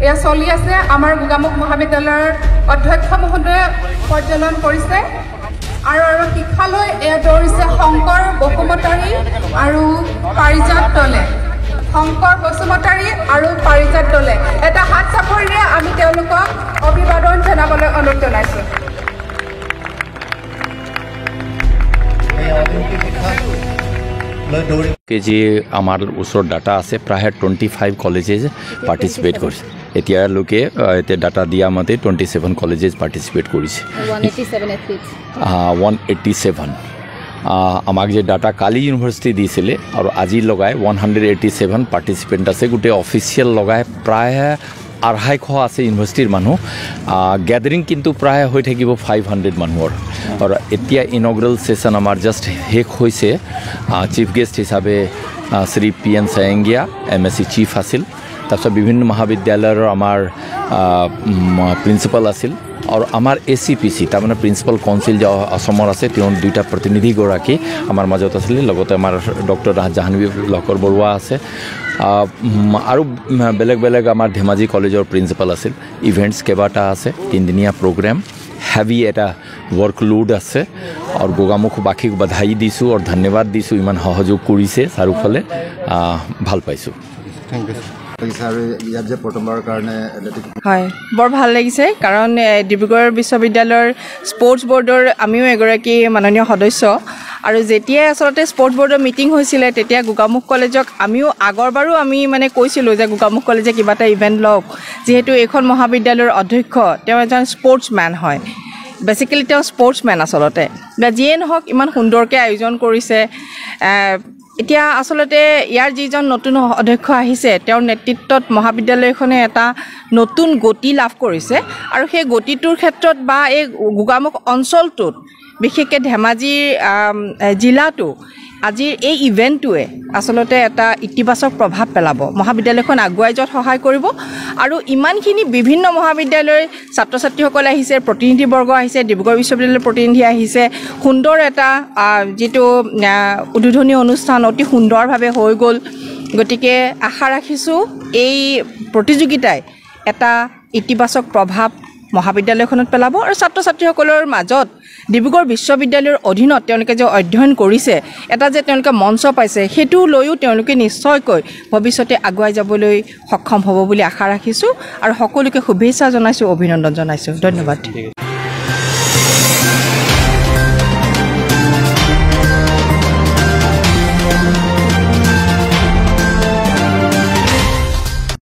এয়া চলি আছে আমাৰ গোগামুখ মহাবিদ্যালয়ৰ অধ্যক্ষ মহোদয়ে পৰ্যবেক্ষণ কৰিছে আৰু শিক্ষালৈ এয়া দৌৰিছে শংকৰ বসুমতাৰী আৰু পাৰিজাত দলে শংকৰ বসুমতাৰী আৰু পাৰিজাত দলে এটা হাত চাপৰিৰে আমি তেওঁলোকক অভিবাদন জনাবলৈ অনুৰোধ জনাইছোঁ কেজি আমাৰ ওচৰত ডাটা আছে প্ৰায় 25 কলেজেছ পাৰ্টিচিপেট কৰিছে এতিয়ালৈকে এতিয়া ডাটা দিয়া মতে 27 কলেজেছ পাৰ্টিচিপেট কৰিছে 187 আমাক যে ডাটা কালি ইউনিভাৰ্চিটি দিছিলে আৰু আজি লগাই 187 পাৰ্টিচিপেণ্ট আছে গোটেই অফিচিয়েল লগাই প্ৰায় 250 আছে ইউনিভাৰ্চিটিৰ মানুহ গ্যাদাৰিং কিন্তু প্ৰায় হৈ থাকিব 500 মানুহৰ আৰু এতিয়া ইনগ্ৰেল সেশন আমাৰ জাস্ট শেষ হৈছে চিফ গেষ্ট হিচাপে শ্ৰী PN সায়েঙ্গিয়া MSc চিফ আছিল তাৰপিছত বিভিন্ন মহাবিদ্যালয়ৰ আমাৰ প্ৰিন্সিপাল আছিল আৰু আমাৰ ACPC তাৰমানে প্ৰিন্সিপাল কাউন্সিল যে অসমৰ আছে তেওঁ দুইটা প্ৰতিনিধিগৰাকী আমাৰ মাজত আছিল লগতে আমাৰ ডক্টৰ জাহ্নবী লকৰ বৰুৱা আছে আৰু বেলেগ বেলেগ আমাৰ ধেমাজি কলেজৰ প্ৰিন্সিপাল আছিল ইভেন্টস কেইবাটা আছে 3দিনীয়া প্ৰগ্ৰাম হেভি এটা ওয়াৰ্কলোড আছে আৰ গোগামুখবাসীক বাধাই দিছো আৰ ধন্যবাদ দিছো ইমান সহযোগ কৰিছে চাৰিওফালে ভাল পাইছো থ্যাংক ইউ ইয়াত যে প্ৰথমবাৰৰ কাৰণে হয় বৰ ভাল লাগিছে কাৰণ ডিব্ৰুগড় বিশ্ববিদ্যালয়ৰ স্পৰ্টছ বৰ্ডৰ আমিও এগৰাকী মাননীয় সদস্য আৰু যেতিয়া আসলতে স্পৰ্টছ বৰ্ডৰ মিটিং হৈছিল তেতিয়া গোগামুখ কলেজক আমিও আগৰবাৰো আমি মানে কৈছিলোঁ যে গোগামুখ কলেজে কিবা এটা ইভেন্ট লওক যেহেতু এইখন মহাবিদ্যালয়ৰ অধ্যক্ষ তেওঁ এজন স্পৰ্টছম্যান হয় বেসিক্যালি তেওঁ স্পৰ্টছম্যান আসলতে যিয়ে নহওক ইমান সুন্দৰকৈ আয়োজন কৰিছে এতিয়া আসলতে ইয়াৰ যিজন নতুন অধ্যক্ষ আহিছে তেওঁৰ নেতৃত্বত মহাবিদ্যালয়খনে এটা নতুন গতি লাভ কৰিছে আৰু সেই গতিটোৰ ক্ষেত্ৰত বা এই গোগামুখ অঞ্চলটোত বিশেষকৈ ধেমাজি জিলাটো আজিৰ এই ইভেন্টটোৱে আসলতে এটা ইতিবাচক প্ৰভাৱ পেলাব মহাবিদ্যালয়খন আগুৱাই যোৱাত সহায় কৰিব আৰু ইমানখিনি বিভিন্ন মহাবিদ্যালয়ৰ ছাত্ৰ ছাত্ৰীসকলে আহিছে প্ৰতিনিধিবৰ্গ আহিছে ডিব্ৰুগড় বিশ্ববিদ্যালয়ৰ প্ৰতিনিধি আহিছে সুন্দৰ এটা যেটো উদ্বোধনী অনুষ্ঠান অতি সুন্দৰভাৱে হৈ গ'ল গতিকে আশা ৰাখিছোঁ এই প্ৰতিযোগিতাই এটা ইতিবাচক প্ৰভাৱ মহাবিদ্যালয়খনত পেলাব আৰু ছাত্ৰ ছাত্ৰীসকলৰ মাজত ডিব্ৰুগড় বিশ্ববিদ্যালয়ৰ অধীনত তেওঁলোকে যে অধ্যয়ন কৰিছে এটা যে তেওঁলোকে মঞ্চ পাইছে সেইটো লৈও তেওঁলোকে নিশ্চয়কৈ ভৱিষ্যতে আগুৱাই যাবলৈ সক্ষম হ'ব বুলি আশা ৰাখিছোঁ আৰু সকলোকে শুভেচ্ছা জনাইছোঁ অভিনন্দন জনাইছোঁ ধন্যবাদ